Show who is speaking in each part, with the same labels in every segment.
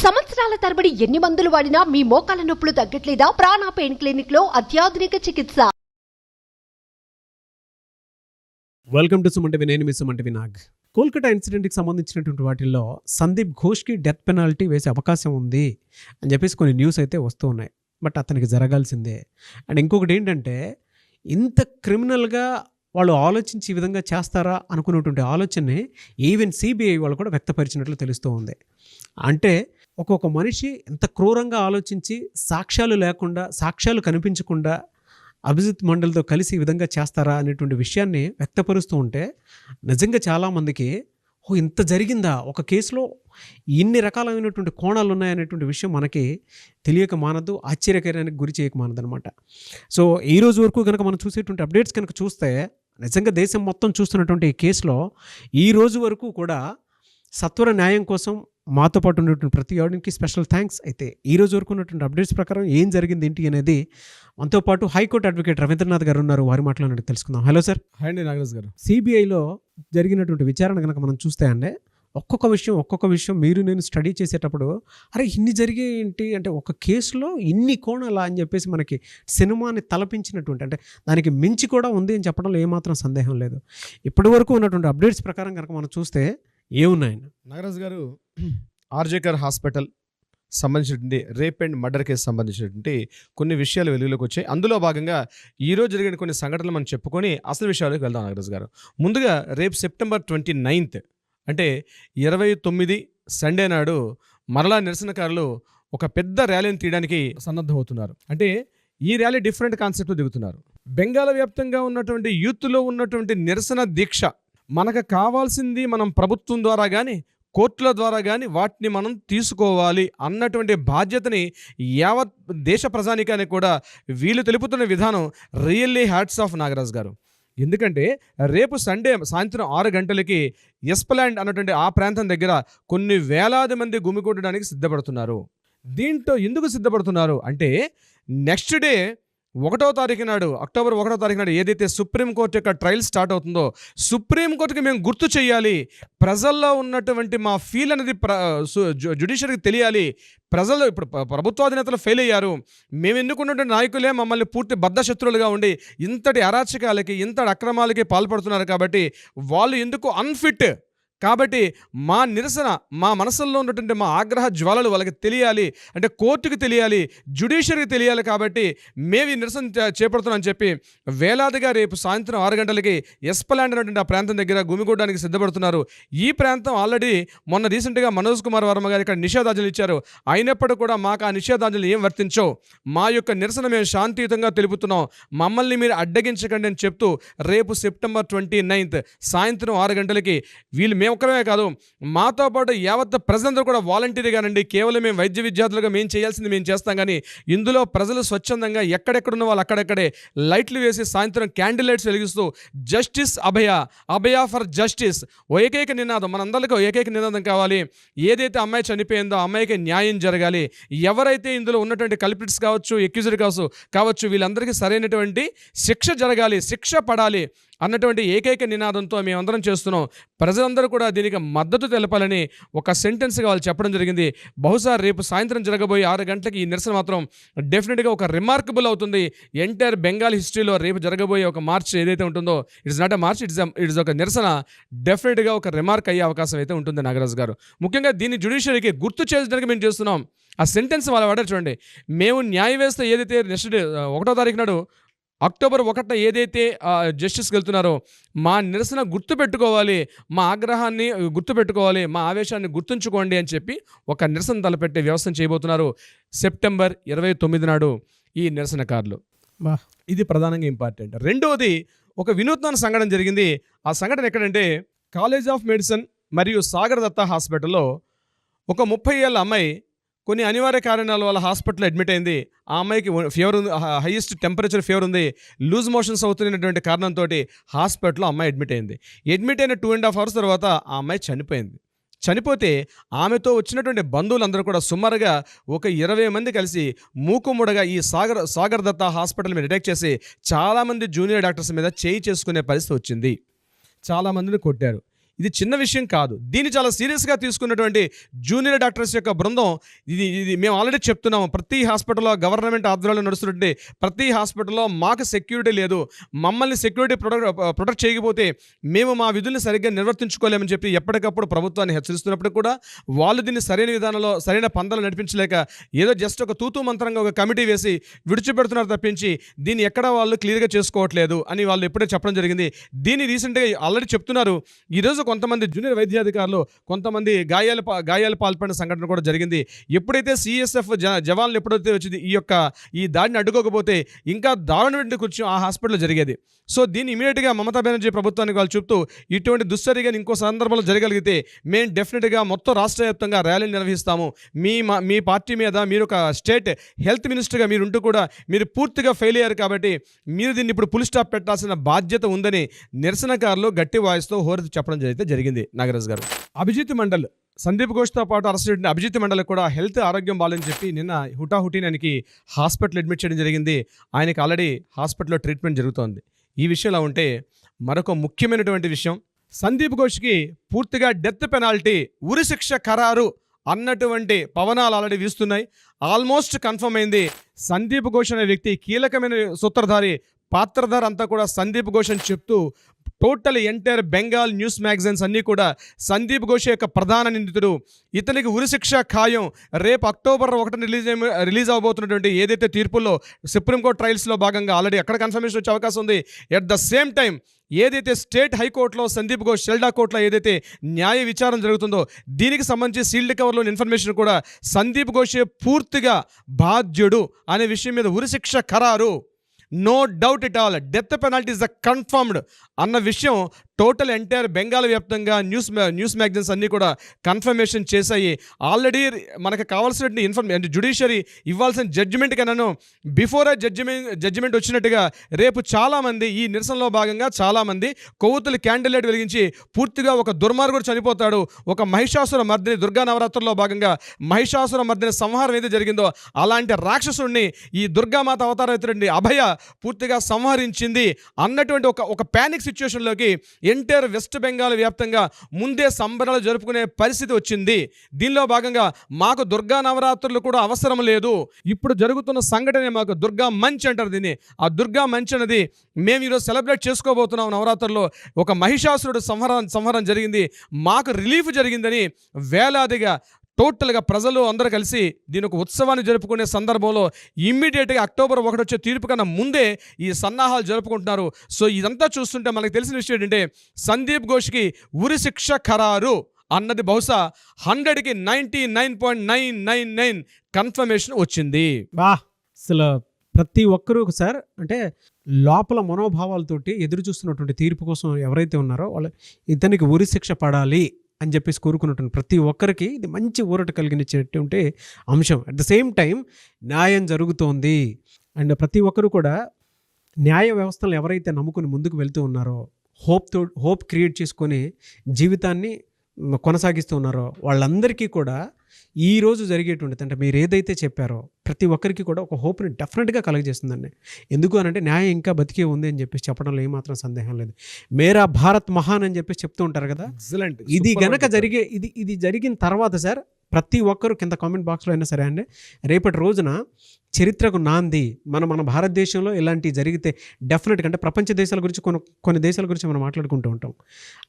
Speaker 1: సంవత్సరాల తరబడి ఎన్ని మందులు వాడినా మీ మోకాల నొప్పులు తగ్గట్లేదా? ప్రాణ పెయిన్ క్లినిక్ లో అత్యాధునిక చికిత్స.
Speaker 2: Welcome to Suman TV. నేను మీ సుమన్ టీవీ నాగ్. కోల్కతా ఇన్సిడెంట్కి సంబంధించినటువంటి వాటిల్లో సందీప్ ఘోష్కి డెత్ పెనాల్టీ వేసే అవకాశం ఉంది అని చెప్పేసి కొన్ని న్యూస్ అయితే వస్తూ ఉన్నాయి. బట్ అతనికి జరగాల్సిందే. అండ్ ఇంకొకటి ఏంటంటే, ఇంత క్రిమినల్గా వాళ్ళు ఆలోచించి ఈ విధంగా చేస్తారా అనుకున్నటువంటి ఆలోచనని ఈవెన్ సిబిఐ వాళ్ళు కూడా వ్యక్తపరిచినట్లు తెలుస్తూ ఉంది. అంటే ఒక్కొక్క మనిషి ఎంత క్రూరంగా ఆలోచించి సాక్ష్యాలు లేకుండా, సాక్ష్యాలు కనిపించకుండా అభిజిత్ మండల్తో కలిసి ఈ విధంగా చేస్తారా అనేటువంటి విషయాన్ని వ్యక్తపరుస్తూ ఉంటే నిజంగా చాలామందికి ఇంత జరిగిందా, ఒక కేసులో ఇన్ని రకాలైనటువంటి కోణాలు ఉన్నాయనేటువంటి విషయం మనకి తెలియక మానదు, ఆశ్చర్యకరానికి గురి చేయక మానదనమాట. సో ఈ రోజు వరకు కనుక మనం చూసేటువంటి అప్డేట్స్ కనుక చూస్తే నిజంగా దేశం మొత్తం చూస్తున్నటువంటి ఈ కేసులో ఈ రోజు వరకు కూడా సత్వర న్యాయం కోసం మాతో పాటు ఉన్నటువంటి ప్రతి ఆడియన్కి స్పెషల్ థ్యాంక్స్. అయితే ఈ రోజు వరకు ఉన్నటువంటి అప్డేట్స్ ప్రకారం ఏం జరిగింది ఏంటి అనేది మనతో పాటు హైకోర్టు అడ్వకేట్ రవీంద్రనాథ్ గారు ఉన్నారు. వారి మాట్లాడి తెలుసుకుందాం. Hello sir.
Speaker 3: హాయ్ అండి నాగరాజ్ గారు.
Speaker 2: సిబిఐలో జరిగినటువంటి విచారణ కనుక మనం చూస్తే అండి, ఒక్కొక్క విషయం మీరు నేను స్టడీ చేసేటప్పుడు అరే ఇన్ని జరిగే ఏంటి అంటే, ఒక కేసులో ఇన్ని కోణాలా అని చెప్పేసి మనకి సినిమాని తలపించినటువంటి, అంటే దానికి మించి కూడా ఉంది అని చెప్పడంలో ఏమాత్రం సందేహం లేదు. ఇప్పటి వరకు ఉన్నటువంటి అప్డేట్స్ ప్రకారం కనుక మనం చూస్తే ఏమున్నాయండి?
Speaker 3: నాగరాజ్ గారు, ఆర్జేకర్ హాస్పిటల్ సంబంధించినటువంటి రేప్ అండ్ మర్డర్ కేసు సంబంధించినటువంటి కొన్ని విషయాలు వెలుగులోకి వచ్చాయి. అందులో భాగంగా ఈరోజు జరిగిన కొన్ని సంఘటనలు మనం చెప్పుకొని అసలు విషయాలకు వెళ్దాం. నాగరాజ్ గారు, ముందుగా రేపు సెప్టెంబర్ 29 అంటే 29 సండే నాడు మరలా నిరసనకారులు ఒక పెద్ద ర్యాలీని తీయడానికి సన్నద్ధమవుతున్నారు. అంటే ఈ ర్యాలీ డిఫరెంట్ కాన్సెప్ట్లో దిగుతున్నారు. బెంగాల్ వ్యాప్తంగా ఉన్నటువంటి యూత్లో ఉన్నటువంటి నిరసన దీక్ష, మనకు కావాల్సింది మనం ప్రభుత్వం ద్వారా కానీ కోర్టుల ద్వారా కానీ వాటిని మనం తీసుకోవాలి అన్నటువంటి బాధ్యతని యావత్ దేశ ప్రజానికానికి కూడా వీళ్ళు తెలుపుతున్న విధానం రియల్లీ హ్యాట్స్ ఆఫ్ నాగరాజ్ గారు. ఎందుకంటే రేపు సండే సాయంత్రం 6 గంటలకి ఎస్ప్లాండ్ అన్నటువంటి ఆ ప్రాంతం దగ్గర కొన్ని వేలాది మంది గుమికూడడానికి సిద్ధపడుతున్నారు. దీంట్లో ఎందుకు సిద్ధపడుతున్నారు అంటే, నెక్స్ట్ డే 1వ తారీఖు నాడు, అక్టోబర్ 1వ తారీఖు నాడు ఏదైతే సుప్రీంకోర్టు యొక్క ట్రయల్ స్టార్ట్ అవుతుందో, సుప్రీంకోర్టుకి మేము గుర్తు చేయాలి, ప్రజల్లో ఉన్నటువంటి మా ఫీల్ అనేది జ్యుడిషియరీకి తెలియాలి. ప్రజలు ఇప్పుడు ప్రభుత్వాధినేతలు ఫెయిల్ అయ్యారు, మేము ఎన్నుకున్నటువంటి నాయకులే మమ్మల్ని పూర్తి బద్ధశత్రులుగా ఉండి ఇంతటి అరాచకాలకి, ఇంతటి అక్రమాలకి పాల్పడుతున్నారు. కాబట్టి వాళ్ళు ఎందుకు అన్ఫిట్, కాబట్టి మా నిరసన, మా మనసుల్లో ఉన్నటువంటి మా ఆగ్రహ జ్వాలలు వాళ్ళకి తెలియాలి, అంటే కోర్టుకి తెలియాలి, జ్యుడిషియరీకి తెలియాలి. కాబట్టి మేము ఈ నిరసన చేపడుతున్నాం అని చెప్పి వేలాదిగా రేపు సాయంత్రం 6 గంటలకి ఎస్ప్లాండ్ అనేటువంటి ఆ ప్రాంతం దగ్గర గుమిగూడడానికి సిద్ధపడుతున్నారు. ఈ ప్రాంతం ఆల్రెడీ మొన్న రీసెంట్గా మనోజ్ కుమార్ వర్మ గారు ఇక్కడ నిషేధాజ్ఞలు ఇచ్చారు. అయినప్పటికీ కూడా మాకు ఆ నిషేధాజ్ఞలు ఏం వర్తించవు, మా యొక్క నిరసన మేము శాంతియుతంగా తెలుపుతున్నాం, మమ్మల్ని మీరు అడ్డగించకండి అని చెప్తూ రేపు సెప్టెంబర్ 29 సాయంత్రం 6 గంటలకి వీళ్ళు, మేము ఒక్కరే కాదు మాతో పాటు యావత్ ప్రజలందరూ కూడా వాలంటీర్గానండి, కేవలం మేము వైద్య విద్యార్థులుగా మేము చేయాల్సింది మేము చేస్తాం. కానీ ఇందులో ప్రజలు స్వచ్ఛందంగా ఎక్కడెక్కడున్న వాళ్ళు అక్కడెక్కడే లైట్లు వేసి సాయంత్రం క్యాండిల్ లైట్స్ వెలిగిస్తూ justice Abhaya, Abhaya for justice ఏకైక నినాదం, మనందరికీ ఏకైక నినాదం కావాలి. ఏదైతే అమ్మాయి చనిపోయిందో ఆ అమ్మాయికి న్యాయం జరగాలి, ఎవరైతే ఇందులో ఉన్నటువంటి కల్పిట్స్ కావచ్చు, ఎక్యూజ్డ్ కావచ్చు వీళ్ళందరికీ సరైనటువంటి శిక్ష జరగాలి, శిక్ష పడాలి అన్నటువంటి ఏకైక నినాదంతో మేమందరం చేస్తున్నాం. ప్రజలందరూ కూడా దీనికి మద్దతు తెలపాలని ఒక సెంటెన్స్గా వాళ్ళు చెప్పడం జరిగింది. బహుశా రేపు సాయంత్రం జరగబోయే 6 గంటలకి ఈ నిరసన మాత్రం డెఫినెట్గా ఒక రిమార్కబుల్ అవుతుంది. ఎంటైర్ బెంగాల్ హిస్టరీలో రేపు జరగబోయే ఒక మార్చ్ ఏదైతే ఉంటుందో, it's not a March, it's ఒక నిరసన, డెఫినెట్గా ఒక రిమార్క్ అయ్యే అవకాశం అయితే ఉంటుంది నాగరాజ్ గారు. ముఖ్యంగా దీన్ని జ్యుడిషియరీకి గుర్తు చేయడానికి మేము చేస్తున్నాం. ఆ సెంటెన్స్ వాళ్ళు వాడారు చూడండి, మేము న్యాయ వ్యవస్థ ఏదైతే నెక్స్ట్ డే 1వ తారీఖు నాడు అక్టోబర్ 1 ఏదైతే జస్టిస్కి వెళ్తున్నారో మా నిరసన గుర్తుపెట్టుకోవాలి, మా ఆగ్రహాన్ని గుర్తుపెట్టుకోవాలి, మా ఆవేశాన్ని గుర్తుంచుకోండి అని చెప్పి ఒక నిరసన తలపెట్టే వ్యవస్థను చేయబోతున్నారు సెప్టెంబర్ 29 నాడు ఈ నిరసనకారులు. ఇది ప్రధానంగా ఇంపార్టెంట్. రెండవది, ఒక వినూత్న సంఘటన జరిగింది. ఆ సంఘటన ఎక్కడంటే, కాలేజ్ ఆఫ్ మెడిసిన్ మరియు సాగర్ దత్తా హాస్పిటల్లో ఒక 30 ఏళ్ళ అమ్మాయి కొన్ని అనివార్య కారణాల వల్ల హాస్పిటల్లో అడ్మిట్ అయింది. ఆ అమ్మాయికి ఫీవర్ ఉంది, హైయెస్ట్ టెంపరేచర్ ఫీవర్ ఉంది, లూజ్ మోషన్స్ అవుతున్నటువంటి కారణంతో హాస్పిటల్లో అమ్మాయి అడ్మిట్ అయింది. అడ్మిట్ అయిన 2.5 hours తర్వాత ఆ అమ్మాయి చనిపోయింది. చనిపోతే ఆమెతో వచ్చినటువంటి బంధువులందరూ కూడా సుమారుగా ఒక 20 మంది కలిసి మూకుముడగా ఈ సాగర్ దత్తా హాస్పిటల్ మీద అటాక్ చేసి చాలామంది జూనియర్ డాక్టర్స్ మీద చేయి చేసుకునే పరిస్థితి వచ్చింది. చాలామందిని కొట్టారు. ఇది చిన్న విషయం కాదు. దీన్ని చాలా సీరియస్గా తీసుకున్నటువంటి జూనియర్ డాక్టర్స్ యొక్క బృందం ఇది మేము ఆల్రెడీ చెప్తున్నాము. ప్రతి హాస్పిటల్లో గవర్నమెంట్ ఆధ్వర్యంలో నడుస్తున్నట్టు ప్రతి హాస్పిటల్లో మాకు సెక్యూరిటీ లేదు, మమ్మల్ని సెక్యూరిటీ ప్రొటెక్ట్ చేయకపోతే మేము మా విధుల్ని సరిగ్గా నిర్వర్తించుకోలేమని చెప్పి ఎప్పటికప్పుడు ప్రభుత్వాన్ని హెచ్చరిస్తున్నప్పుడు కూడా వాళ్ళు దీన్ని సరైన విధానంలో సరైన పందాలు నడిపించలేక ఏదో జస్ట్ ఒక తూతూ మంత్రంగా ఒక కమిటీ వేసి విడిచిపెడుతున్నారు తప్పించి దీన్ని ఎక్కడ వాళ్ళు క్లియర్గా చేసుకోవట్లేదు అని వాళ్ళు ఎప్పుడే చెప్పడం జరిగింది. దీన్ని రీసెంట్గా ఆల్రెడీ చెప్తున్నారు. ఈరోజు కొంతమంది జూనియర్ వైద్యాధికారులు కొంతమంది గాయాలు పాల్పడిన సంఘటన కూడా జరిగింది. ఎప్పుడైతే సిఎస్ఎఫ్ జవాన్లు ఎప్పుడైతే వచ్చింది ఈ దాడిని అడ్డుకోకపోతే ఇంకా దారుణమైన కూర్చొని ఆ హాస్పిటల్లో జరిగేది. సో దీన్ని ఇమీడియట్గా మమతా బెనర్జీ ప్రభుత్వానికి వాళ్ళు చెప్తూ ఇటువంటి దుశ్చర్యగా ఇంకో సందర్భంలో జరగలిగితే మేము డెఫినెట్గా మొత్తం రాష్ట్ర వ్యాప్తంగా ర్యాలీని నిర్వహిస్తాము. మీ పార్టీ మీద మీరు ఒక స్టేట్ హెల్త్ మినిస్టర్గా మీరు ఉంటూ కూడా మీరు పూర్తిగా ఫెయిల్ అయ్యారు కాబట్టి మీరు దీన్ని ఇప్పుడు ఫుల్ స్టాప్ పెట్టాల్సిన బాధ్యత ఉందని నిరసనకారులు గట్టి వాయిస్తో హోరెత్తి చెప్పడం జరిగింది. నాగరాజ్ గారు, అభిజిత్ మండల్ సందీప్ ఘోష్తో పాటు అరెస్ట్ చేసిన అభిజిత్ మండల్ కూడా హెల్త్ ఆరోగ్యం బాగాలని చెప్పి నిన్న హుటాహుటిని ఆయనకి హాస్పిటల్ అడ్మిట్ చేయడం జరిగింది. ఆయనకి ఆల్రెడీ హాస్పిటల్లో ట్రీట్మెంట్ జరుగుతోంది. ఈ విషయంలో ఉంటే మరొక ముఖ్యమైనటువంటి విషయం, సందీప్ ఘోష్కి పూర్తిగా డెత్ పెనాల్టీ, ఉరిశిక్ష ఖరారు అన్నటువంటి పవనాలు ఆల్రెడీ వీస్తున్నాయి. ఆల్మోస్ట్ కన్ఫర్మ్ అయింది. సందీప్ ఘోష్ అనే వ్యక్తి కీలకమైన సూత్రధారి, పాత్రధారి అంతా కూడా సందీప్ ఘోష్ అని చెప్తూ total entire Bengal news magazines అన్నీ కూడా సందీప్ ఘోష్ యొక్క ప్రధాన నిందితుడు, ఇతనికి ఉరిశిక్ష ఖాయం. రేపు అక్టోబర్ 1 రిలీజ్ అవబోతున్నటువంటి ఏదైతే తీర్పుల్లో సుప్రీంకోర్టు ట్రయల్స్లో భాగంగా ఆల్రెడీ అక్కడ కన్ఫర్మేషన్ వచ్చే అవకాశం ఉంది. ఎట్ ద సేమ్ టైం ఏదైతే స్టేట్ హైకోర్టులో సందీప్ ఘోష్ షెల్డా కోర్టులో ఏదైతే న్యాయ విచారణ జరుగుతుందో దీనికి సంబంధించి సీల్డ్ కవర్లోని ఇన్ఫర్మేషన్ కూడా సందీప్ ఘోషే పూర్తిగా బాధ్యుడు అనే విషయం మీద ఉరిశిక్ష ఖరారు, no doubt it all, death penalty is the confirmed అన్న విషయం టోటల్ ఎంటైర్ బెంగాల్ వ్యాప్తంగా న్యూస్ మ్యాగజైన్స్ అన్నీ కూడా కన్ఫర్మేషన్ చేశాయి. ఆల్రెడీ మనకు కావాల్సిన జ్యుడిషియరీ ఇవ్వాల్సిన జడ్జిమెంట్ కన్నాను బిఫోర్ జడ్జిమెంట్ వచ్చినట్టుగా రేపు చాలామంది ఈ నిరసనలో భాగంగా చాలామంది కొవ్వొత్తులు క్యాండిల్ వెలిగించి పూర్తిగా ఒక దుర్మార్గుడు చనిపోతాడు, ఒక మహిషాసుర మర్దిని, దుర్గా నవరాత్రుల్లో భాగంగా మహిషాసుర మర్దిని సంహారం ఏది జరిగిందో అలాంటి రాక్షసుడిని ఈ దుర్గామాత అవతారమైనటువంటి అభయ పూర్తిగా సంహరించింది అన్నటువంటి ఒక ప్యానిక్ సిచ్యువేషన్లోకి ఎంటైర్ వెస్ట్ బెంగాల్ వ్యాప్తంగా ముందే సంబరాలు జరుపుకునే పరిస్థితి వచ్చింది. దీనిలో భాగంగా మాకు దుర్గా నవరాత్రులు కూడా అవసరం లేదు, ఇప్పుడు జరుగుతున్న సంఘటన మాకు దుర్గా మంచ్ అంటారు దీన్ని. ఆ దుర్గా మంచ్ అనేది మేము ఈరోజు సెలబ్రేట్ చేసుకోబోతున్నాం. నవరాత్రుల్లో ఒక మహిషాసురుడు సంహారం జరిగింది, మాకు రిలీఫ్ జరిగిందని వేలాదిగా టోటల్గా ప్రజలు అందరూ కలిసి దీని ఒక ఉత్సవాన్ని జరుపుకునే సందర్భంలో ఇమ్మీడియట్గా అక్టోబర్ 1 వచ్చే తీర్పు కన్నా ముందే ఈ సన్నాహాలు జరుపుకుంటున్నారు. సో ఇదంతా చూస్తుంటే మనకు తెలిసిన విషయం ఏంటంటే సందీప్ ఘోష్కి ఉరిశిక్ష ఖరారు అన్నది బహుశా 100కి 99.999 కన్ఫర్మేషన్ వచ్చింది.
Speaker 2: అసలు ప్రతి ఒక్కరూ సార్ అంటే లోపల మనోభావాలతోటి ఎదురు చూస్తున్నటువంటి తీర్పు కోసం ఎవరైతే ఉన్నారో వాళ్ళు ఇతనికి ఉరిశిక్ష పడాలి అని చెప్పేసి కోరుకున్నటువంటి ప్రతి ఒక్కరికి ఇది మంచి ఊరట కలిగించేటువంటి అంశం. అట్ ద సేమ్ టైం న్యాయం జరుగుతోంది అండ్ ప్రతి ఒక్కరు కూడా న్యాయ వ్యవస్థలను ఎవరైతే నమ్ముకుని ముందుకు వెళ్తూ ఉన్నారో హోప్ క్రియేట్ చేసుకొని జీవితాన్ని కొనసాగిస్తూ ఉన్నారో వాళ్ళందరికీ కూడా ఈరోజు జరిగేటువంటిది అంటే మీరు ఏదైతే చెప్పారో ప్రతి ఒక్కరికి కూడా ఒక హోప్ని డెఫినెట్గా కలగజేస్తుందండి. ఎందుకు అనంటే న్యాయం ఇంకా బతికే ఉంది అని చెప్పేసి చెప్పడంలో ఏమాత్రం సందేహం లేదు. మేరా భారత్ మహాన్ అని చెప్పేసి చెప్తూ ఉంటారు కదా.
Speaker 3: ఎక్సలెంట్.
Speaker 2: ఇది గనక ఇది జరిగిన తర్వాత సార్ ప్రతి ఒక్కరు కింద కామెంట్ బాక్స్లో అయినా సరే అండి రేపటి రోజున చరిత్రకు నాంది మన భారతదేశంలో ఇలాంటివి జరిగితే డెఫినెట్గా అంటే ప్రపంచ దేశాల గురించి కొన్ని దేశాల గురించి మనం మాట్లాడుకుంటూ ఉంటాం.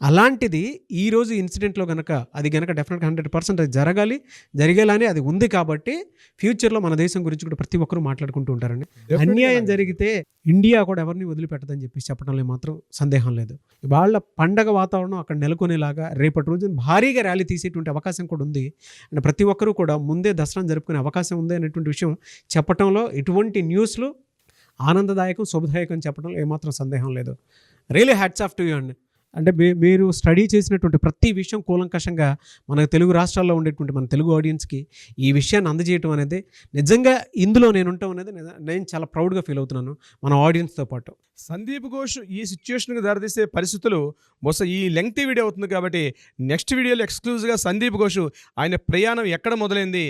Speaker 2: అలాంటిది ఈరోజు ఇన్సిడెంట్లో కనుక అది కనుక డెఫినెట్గా 100% అది జరిగేలానే అది ఉంది కాబట్టి ఫ్యూచర్లో మన దేశం గురించి కూడా ప్రతి ఒక్కరు మాట్లాడుకుంటూ ఉంటారండి. అన్యాయం జరిగితే ఇండియా కూడా ఎవరిని వదిలిపెట్టదని చెప్పి చెప్పడంలో మాత్రం సందేహం లేదు. వాళ్ళ పండగ వాతావరణం అక్కడ నెలకొనేలాగా రేపటి రోజున భారీగా ర్యాలీ తీసేటువంటి అవకాశం కూడా ఉంది. అండ్ ప్రతి ఒక్కరూ కూడా ముందే దసరాను జరుపుకునే అవకాశం ఉంది అనేటువంటి విషయం చెప్పడంలో ఎటువంటి న్యూస్లు ఆనందదాయకం శుభదాయకం చెప్పడంలో ఏమాత్రం సందేహం లేదు. Really hats off to you అండి. అంటే మీరు స్టడీ చేసినటువంటి ప్రతి విషయం కూలంకషంగా మన తెలుగు రాష్ట్రాల్లో ఉండేటువంటి మన తెలుగు ఆడియన్స్కి ఈ విషయాన్ని అందజేయటం అనేది నిజంగా ఇందులో నేను ఉంటాం అనేది నేను చాలా ప్రౌడ్గా ఫీల్ అవుతున్నాను మన ఆడియన్స్తో పాటు.
Speaker 3: సందీప్ ఘోష్ ఈ సిచ్యువేషన్కి దారితీసే పరిస్థితులు బహుశా ఈ లెంగ్తీ వీడియో అవుతుంది కాబట్టి నెక్స్ట్ వీడియోలో ఎక్స్క్లూజివ్గా సందీప్ ఘోష్ ఆయన ప్రయాణం ఎక్కడ మొదలైంది,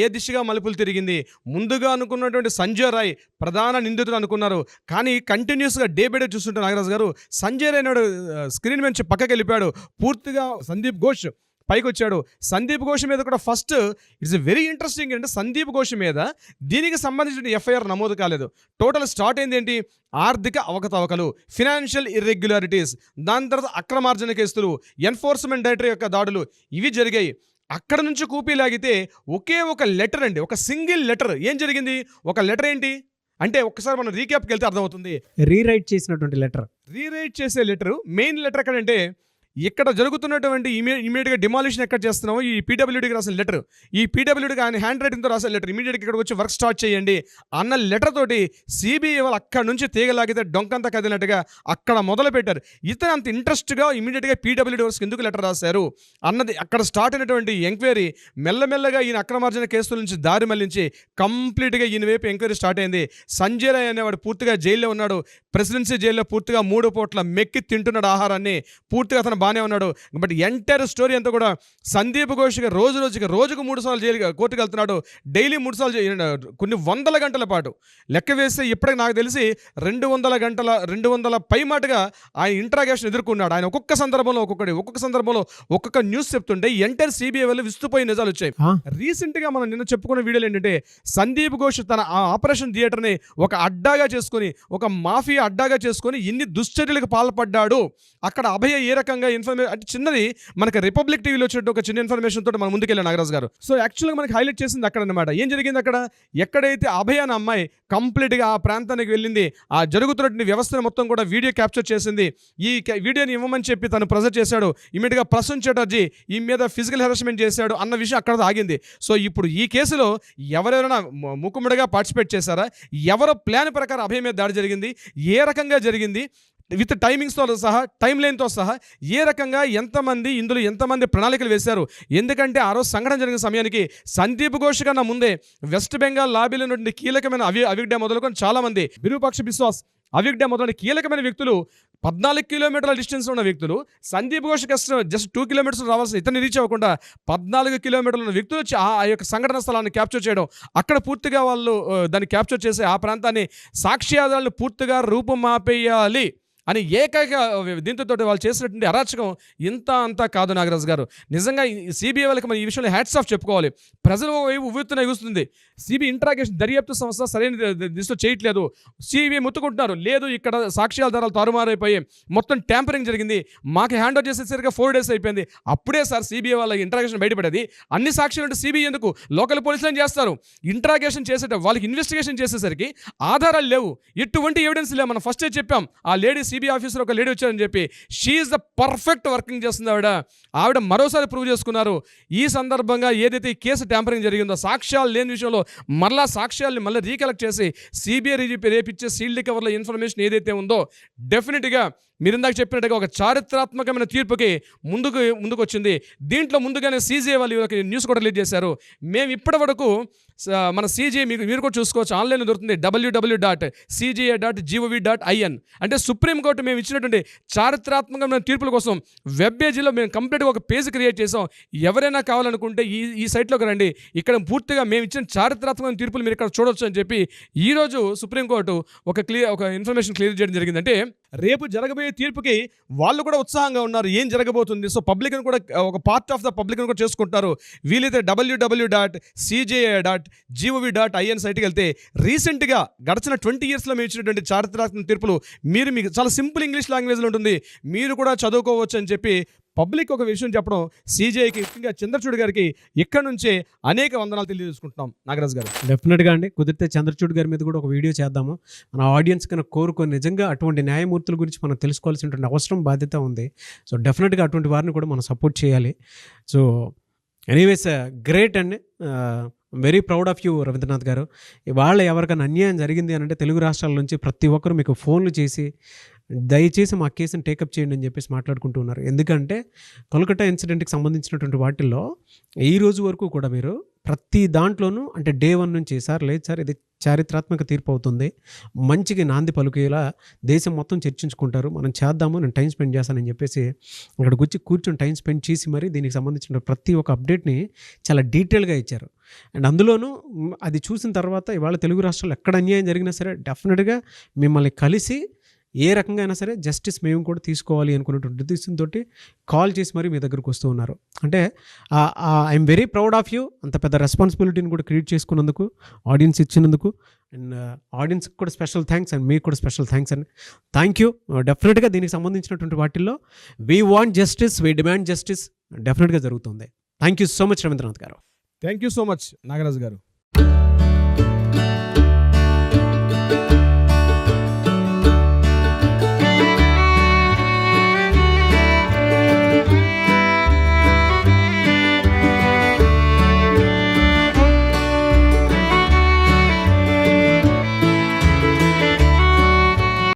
Speaker 3: ఏ దిశగా మలుపులు తిరిగింది, ముందుగా అనుకున్నటువంటి సంజయ్ రాయ్ ప్రధాన నిందితుడు అనుకున్నారు, కానీ కంటిన్యూస్గా డే బై డే చూస్తుంటే నాగరాజు గారు సంజయ్ రాయ్ నాడు స్క్రీన్ నుంచి పక్కకి వెళ్ళిపోయాడు, పూర్తిగా సందీప్ ఘోష్ పైకి వచ్చాడు. సందీప్ ఘోష్ మీద కూడా ఫస్ట్ ఇట్స్ వెరీ ఇంట్రెస్టింగ్ అంటే సందీప్ ఘోష్ మీద దీనికి సంబంధించిన ఎఫ్ఐఆర్ నమోదు కాలేదు. టోటల్ స్టార్ట్ అయింది ఏంటి, ఆర్థిక అవకతవకలు, ఫినాన్షియల్ ఇర్రెగ్యులారిటీస్, దాని తర్వాత అక్రమార్జన కేసులు, ఎన్ఫోర్స్మెంట్ డైరెక్టర్ యొక్క దాడులు ఇవి జరిగాయి. అక్కడ నుంచి కూపీ లాగితే ఒకే ఒక లెటర్ అండి, ఒక సింగిల్ లెటర్. ఏం జరిగింది, ఒక లెటర్ ఏంటి అంటే ఒక్కసారి మనం రీక్యాప్కి వెళ్తే అర్థమవుతుంది.
Speaker 2: రీరైట్ చేసినటువంటి లెటర్,
Speaker 3: రీరైట్ చేసే లెటర్, మెయిన్ లెటర్ ఎక్కడంటే ఇక్కడ జరుగుతున్నటువంటి ఇమీడియట్గా డిమాలిషన్ ఎక్కడ చేస్తున్నామో ఈ పీడబ్ల్యూడీకి రాసిన లెటర్, ఈ పీడబ్ల్యూడీకి ఆయన హ్యాండ్ రైటింగ్తో రాసిన లెటర్, ఇమీడియట్గా ఇక్కడికి వచ్చి వర్క్ స్టార్ట్ చేయండి అన్న లెటర్ తోటి సిబిఐ వాళ్ళు అక్కడ నుంచి తీగలాగితే డొంకంతా కదిలినట్టుగా అక్కడ మొదలు పెట్టారు. ఇతను అంత ఇంట్రెస్ట్గా ఇమీడియట్గా పీడబ్ల్యూడీ వర్క్స్కి ఎందుకు లెటర్ రాశారు అన్నది అక్కడ స్టార్ట్ అయినటువంటి ఎంక్వైరీ మెల్లమెల్లగా ఈయన అక్రమార్జన కేసుల నుంచి దారి మళ్లించి కంప్లీట్గా ఈయన వైపు ఎంక్వైరీ స్టార్ట్ అయింది. సంజయ్ రాయ్ అనేవాడు పూర్తిగా జైల్లో ఉన్నాడు, ప్రెసిడెన్సీ జైల్లో పూర్తిగా 3 పూట్ల మెక్కి తింటున్నాడు ఆహారాన్ని, పూర్తిగా అతను బాగానే ఉన్నాడు. బట్ ఎంటైర్ స్టోరీ అంతా కూడా సందీప్ ఘోష్గా రోజుకు 3 సార్లు జైలు కోర్టుకు వెళ్తున్నాడు, డైలీ 3 సార్లు కొన్ని వందల గంటల పాటు లెక్క వేస్తే ఇప్పటికి నాకు తెలిసి 200 పై మాటగా ఆయన ఇంట్రాగేషన్ ఎదుర్కొన్నాడు. ఆయన ఒక్కొక్క సందర్భంలో ఒక్కొక్క న్యూస్ చెప్తుంటే ఎంటైర్ సిబిఐ వల్ల విస్తుపోయి నిజాలు వచ్చాయి. రీసెంట్గా మనం నిన్న చెప్పుకున్న వీడియోలు ఏంటంటే సందీప్ ఘోష్ తన ఆపరేషన్ థియేటర్ని ఒక అడ్డాగా చేసుకొని, ఒక మాఫియా అడ్డాగా చేసుకొని ఇన్ని దుశ్చర్యలకు పాల్పడ్డాడు. అక్కడ అభయ ఏ రకంగా ఇన్ఫర్మేషన్ అంటే చిన్నది మనకి రిపబ్లిక్ టీవీలో వచ్చేట్టు ఒక చిన్న ఇన్ఫర్మేషన్ తోటి మనం ముందుకెళ్ళాం నాగరాజు గారు. సో యాక్చువల్గా మనకి హైలైట్ చేసింది అక్కడ అనమాట. ఏం జరిగింది అక్కడ, ఎక్కడైతే అభయ అనే అమ్మాయి కంప్లీట్గా ఆ ప్రాంతానికి వెళ్ళింది, ఆ జరుగుతున్నటువంటి వ్యవస్థను మొత్తం కూడా వీడియో క్యాప్చర్ చేసింది, ఈ వీడియోని ఇవ్వమని చెప్పి తను ప్రెజెంట్ చేశాడు. ఇమీడియట్గా ప్రసూన్ చటర్జీ ఈ మీద ఫిజికల్ హెరాస్మెంట్ చేశాడు అన్న విషయం అక్కడ ఆగింది. సో ఇప్పుడు ఈ కేసులో ఎవరెవరైనా ముక్కుముడిగా పార్టిసిపేట్ చేశారా, ఎవరో ప్లాన్ ప్రకారం అభయ మీద దాడి జరిగింది, ఏ రకంగా జరిగింది, విత్ టైమింగ్స్తో సహా టైం లైన్తో సహా ఏ రకంగా ఎంతమంది ప్రణాళికలు వేశారు. ఎందుకంటే ఆ రోజు సంఘటన జరిగిన సమయానికి సందీప్ ఘోష్ కన్నా ముందే వెస్ట్ బెంగాల్ లాబీలో నుండి కీలకమైన అవిగ్డే మొదలుకొని చాలామంది విరూపాక్ష బిశ్వాస్, అవిగ్డే మొదలైన కీలకమైన వ్యక్తులు 14 కిలోమీటర్ల డిస్టెన్స్ ఉన్న వ్యక్తులు సందీప్ ఘోష్ జస్ట్ 2 కిలోమీటర్స్ రావాల్సిన ఇతన్ని రీచ్ అవ్వకుండా 14 కిలోమీటర్ల ఉన్న వ్యక్తులు వచ్చి ఆ యొక్క సంఘటన స్థలాన్ని క్యాప్చర్ చేయడం, అక్కడ పూర్తిగా వాళ్ళు దాన్ని క్యాప్చర్ చేసి ఆ ప్రాంతాన్ని సాక్ష్యాధారాలను పూర్తిగా రూపుమాపేయాలి అని ఏకైక దీంతో వాళ్ళు చేసినటువంటి అరాచకం ఇంత అంతా కాదు నాగరాజు గారు. నిజంగా సిబిఐ వాళ్ళకి మనం ఈ విషయంలో హ్యాట్స్ ఆఫ్ చెప్పుకోవాలి. ప్రజలు ఉవ్వెత్తున ఎగుస్తుంది, సిబిఐ ఇంట్రాగేషన్ దర్యాప్తు సంస్థ సరైన దిశలో చేయట్లేదు, సిబిఐ ముత్తుకుంటున్నారు, లేదు ఇక్కడ సాక్ష్యాధారాలు తారుమారైపోయి మొత్తం ట్యాంపరింగ్ జరిగింది, మాకు హ్యాండ్ ఓవర్ చేసేసరికి 4 days అయిపోయింది, అప్పుడే సార్ సిబిఐ వాళ్ళ ఇంట్రాగేషన్ బయటపడేది. అన్ని సాక్ష్యాలు అంటే సిబిఐ ఎందుకు, లోకల్ పోలీసులు చేస్తారు. ఇంట్రాగేషన్ చేసేట వాళ్ళకి ఇన్వెస్టిగేషన్ చేసేసరికి ఆధారాలు లేవు, ఎటువంటి ఎవిడెన్స్ లేవు. మనం ఫస్టే చెప్పాం, ఆ లేడీ సిబిఐ ఆఫీసర్ ఒక లేడీ వచ్చారని చెప్పి, షీఈస్ ద పర్ఫెక్ట్ వర్కింగ్ చేస్తుంది ఆవిడ మరోసారి ప్రూవ్ చేసుకున్నారు. ఈ సందర్భంగా ఏదైతే ఈ కేసు ట్యాంపరింగ్ జరిగిందో, సాక్ష్యాలు లేని విషయంలో మళ్ళా సాక్ష్యాలని మళ్ళీ రీకలెక్ట్ చేసి సిబిఐ రేపిచ్చే సీల్డ్ కవర్ల ఇన్ఫర్మేషన్ ఏదైతే ఉందో డెఫినెట్గా మీరు ఇందాక చెప్పినట్టుగా ఒక చారిత్రాత్మకమైన తీర్పుకి ముందుకు వచ్చింది. దీంట్లో ముందుగానే సీజీఐ వాళ్ళు న్యూస్ కూడా రిలీజ్ చేశారు. మేము ఇప్పటి వరకు మన సీజీఐ మీరు కూడా చూసుకోవచ్చు, ఆన్లైన్లో దొరుకుతుంది, www.cga.gov.in. అంటే సుప్రీంకోర్టు మేము ఇచ్చినటువంటి చారిత్రాత్మకమైన తీర్పుల కోసం వెబ్ పేజీలో మేము కంప్లీట్గా ఒక పేజ్ క్రియేట్ చేసాం. ఎవరైనా కావాలనుకుంటే ఈ సైట్లోకి రండి, ఇక్కడ పూర్తిగా మేము ఇచ్చిన చారిత్రాత్మకమైన తీర్పులు మీరు ఇక్కడ చూడవచ్చు అని చెప్పి ఈరోజు సుప్రీంకోర్టు ఒక ఇన్ఫర్మేషన్ క్లియర్ చేయడం జరిగిందంటే రేపు జరగబోయే తీర్పుకి వాళ్ళు కూడా ఉత్సాహంగా ఉన్నారు, ఏం జరగబోతుంది. సో పబ్లిక్ని కూడా ఒక పార్ట్ ఆఫ్ ద పబ్లిక్ని కూడా చేసుకుంటారు. వీలైతే www.cja.gov.in సైట్కి వెళ్తే రీసెంట్గా గడిచిన 20 yearsలో మేము ఇచ్చినటువంటి చారిత్రాత్మక తీర్పులు మీకు చాలా సింపుల్ ఇంగ్లీష్ లాంగ్వేజ్లో ఉంటుంది, మీరు కూడా చదువుకోవచ్చు అని చెప్పి పబ్లిక్ ఒక విషయం చెప్పడం సీజేఐకి, ముఖ్యంగా చంద్రచూడ్ గారికి ఇక్కడ నుంచే అనేక వందనాలు తెలియజేసుకుంటున్నాం నాగరాజు గారు.
Speaker 2: డెఫినెట్గా అండి, కుదిరితే చంద్రచూడ్ గారి మీద కూడా ఒక వీడియో చేద్దాము. మన ఆడియన్స్ కన్నా కోరుకొని నిజంగా అటువంటి న్యాయమూర్తుల గురించి మనం తెలుసుకోవాల్సినటువంటి అవసరం, బాధ్యత ఉంది. సో డెఫినెట్గా అటువంటి వారిని కూడా మనం సపోర్ట్ చేయాలి. సో ఎనీవేస్ గ్రేట్ అండి, very proud of you Ravindranath గారు. ఇవాళ ఎవరికైనా అన్యాయం జరిగింది అని అంటే తెలుగు రాష్ట్రాల నుంచి ప్రతి ఒక్కరు మీకు ఫోన్లు చేసి దయచేసి మా కేసుని టేకప్ చేయండి అని చెప్పేసి మాట్లాడుకుంటూ ఉన్నారు. ఎందుకంటే కోల్కతా ఇన్సిడెంట్కి సంబంధించినటువంటి వాటిల్లో ఈ రోజు వరకు కూడా మీరు ప్రతి దాంట్లోనూ అంటే డే 1 నుంచి సార్ లేదు సార్ ఇది చారిత్రాత్మక తీర్పు అవుతుంది, మంచికి నాంది పలుకేలా దేశం మొత్తం చర్చించుకుంటారు, మనం చేద్దాము, నేను టైం స్పెండ్ చేస్తానని చెప్పేసి అక్కడ కూర్చొని టైం స్పెండ్ చేసి మరి దీనికి సంబంధించిన ప్రతి ఒక్క అప్డేట్ని చాలా డీటెయిల్గా ఇచ్చారు. అండ్ అందులోనూ అది చూసిన తర్వాత ఇవాళ తెలుగు రాష్ట్రాల్లో ఎక్కడ అన్యాయం జరిగినా సరే డెఫినెట్గా మిమ్మల్ని కలిసి ఏ రకంగా అయినా సరే జస్టిస్ మేము కూడా తీసుకోవాలి అనుకున్నటువంటి ఉద్దేశంతో కాల్ చేసి మరి మీ దగ్గరకు వస్తూ ఉన్నారు. అంటే I'm very proud of you, అంత పెద్ద రెస్పాన్సిబిలిటీని కూడా క్రియేట్ చేసుకున్నందుకు, ఆడియన్స్ ఇచ్చినందుకు. అండ్ ఆడియన్స్కి కూడా స్పెషల్ థ్యాంక్స్ అండ్ మీకు కూడా స్పెషల్ థ్యాంక్స్ అండి. Thank you. డెఫినెట్గా దీనికి సంబంధించినటువంటి వాటిల్లో we want justice, we demand justice డెఫినెట్గా జరుగుతుంది. Thank you so much Ravindranath గారు.
Speaker 3: Thank you so much Nagaraju గారు.